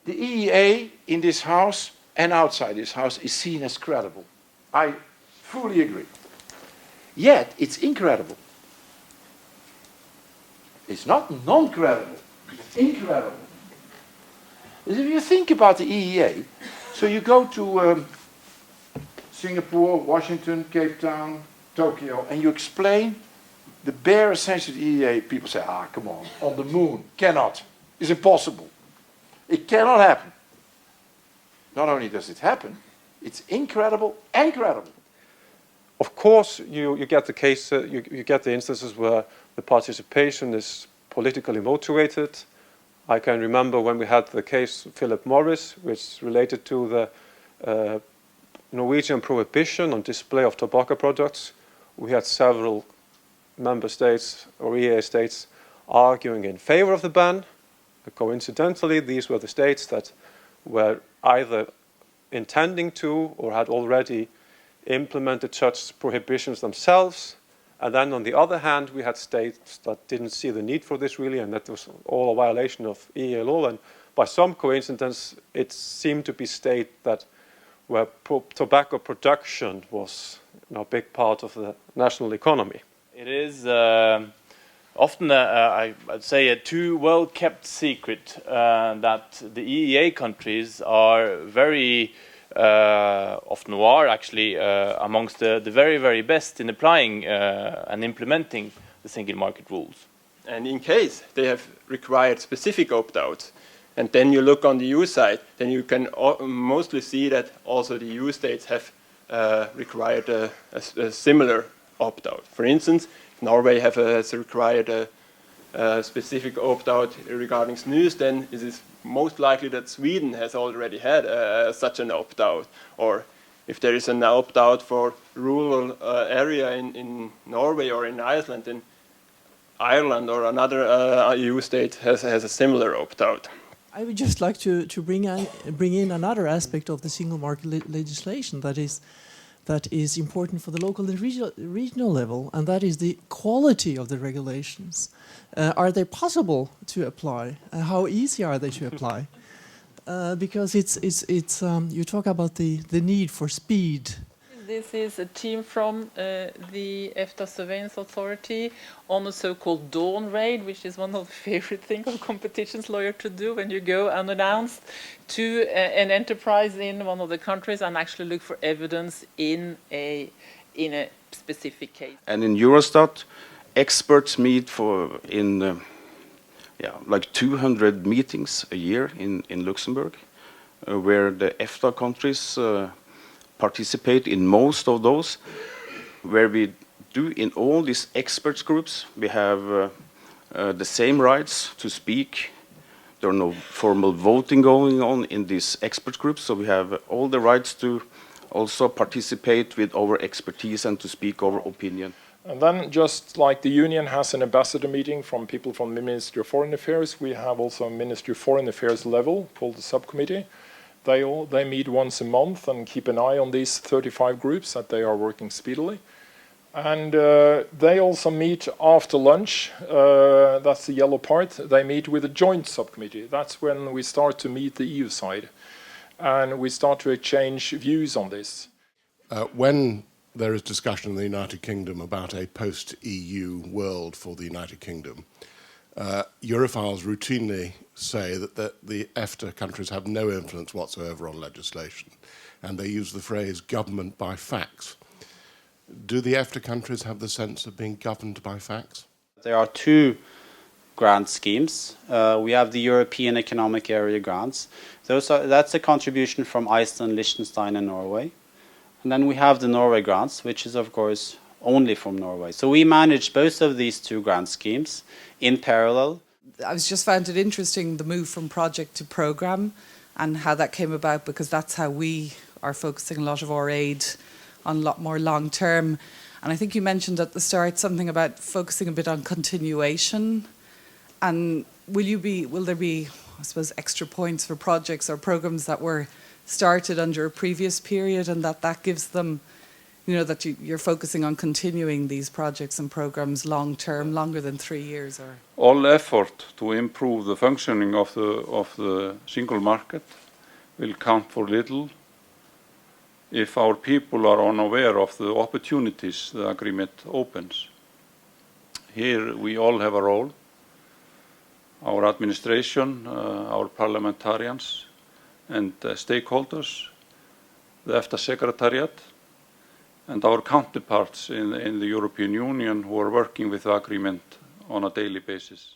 The EEA in this house and outside this house is seen as credible. I fully agree. Yet, it's incredible. It's not non-credible, it's incredible. If you think about the EEA, so you go to Singapore, Washington, Cape Town, Tokyo, and you explain the bare essential of the EEA, people say, come on the moon, cannot, it's impossible. It cannot happen. Not only does it happen, it's incredible and credible. Of course, you get the case, you get the instances where the participation is politically motivated. I can remember when we had the case Philip Morris, which related to the Norwegian prohibition on display of tobacco products. We had several member states or EEA states arguing in favor of the ban. Coincidentally, these were the states that were either intending to or had already implemented such prohibitions themselves. And then on the other hand, we had states that didn't see the need for this really, and that was all a violation of EEA law. And by some coincidence, it seemed to be states that where tobacco production was a big part of the national economy. It is often, I'd say, a too well-kept secret that the EEA countries are very often are actually amongst the very, very best in applying and implementing the single market rules. And in case they have required specific opt-outs, and then you look on the EU side, then you can mostly see that also the EU states have required a similar opt-out. For instance, Norway has required a specific opt-out regarding snus, then it is most likely that Sweden has already had such an opt-out. Or if there is an opt-out for rural area in Norway or in Iceland, then Ireland or another EU state has a similar opt-out. I would just like to bring in another aspect of the single market legislation that is important for the local and regional level, and that is the quality of the regulations. Are they possible to apply? How easy are they to apply? Because you talk about the need for speed. This is a team from the EFTA Surveillance Authority on a so-called dawn raid, which is one of the favorite things of competitions lawyer to do when you go unannounced to an enterprise in one of the countries and actually look for evidence in a specific case. And in Eurostat, experts meet like 200 meetings a year in Luxembourg, where the EFTA countries participate in most of those, where we do in all these experts groups. We have the same rights to speak. There are no formal voting going on in these expert groups, so we have all the rights to also participate with our expertise and to speak our opinion. And then, just like the Union has an ambassador meeting from people from the Ministry of Foreign Affairs, we have also a Ministry of Foreign Affairs level called the subcommittee. They meet once a month and keep an eye on these 35 groups that they are working speedily. And they also meet after lunch. That's the yellow part. They meet with a joint subcommittee. That's when we start to meet the EU side. And we start to exchange views on this. When there is discussion in the United Kingdom about a post-EU world for the United Kingdom, Europhiles routinely say that the EFTA countries have no influence whatsoever on legislation, and they use the phrase government by facts. Do the EFTA countries have the sense of being governed by facts? There are two grant schemes. We have the European Economic Area grants. That's a contribution from Iceland, Liechtenstein and Norway. And then we have the Norway grants, which is of course only from Norway. So we manage both of these two grant schemes in parallel. I just found it interesting, the move from project to programme and how that came about, because that's how we are focusing a lot of our aid on a lot more long term. And I think you mentioned at the start something about focusing a bit on continuation. And will there be, I suppose, extra points for projects or programmes that were started under a previous period, and that gives them, you know, that you're focusing on continuing these projects and programs long term, longer than 3 years? Or all effort to improve the functioning of the single market will count for little if our people are unaware of the opportunities the agreement opens. Here we all have a role. Our administration, our parliamentarians and stakeholders, the EFTA Secretariat, and our counterparts in the European Union who are working with the agreement on a daily basis.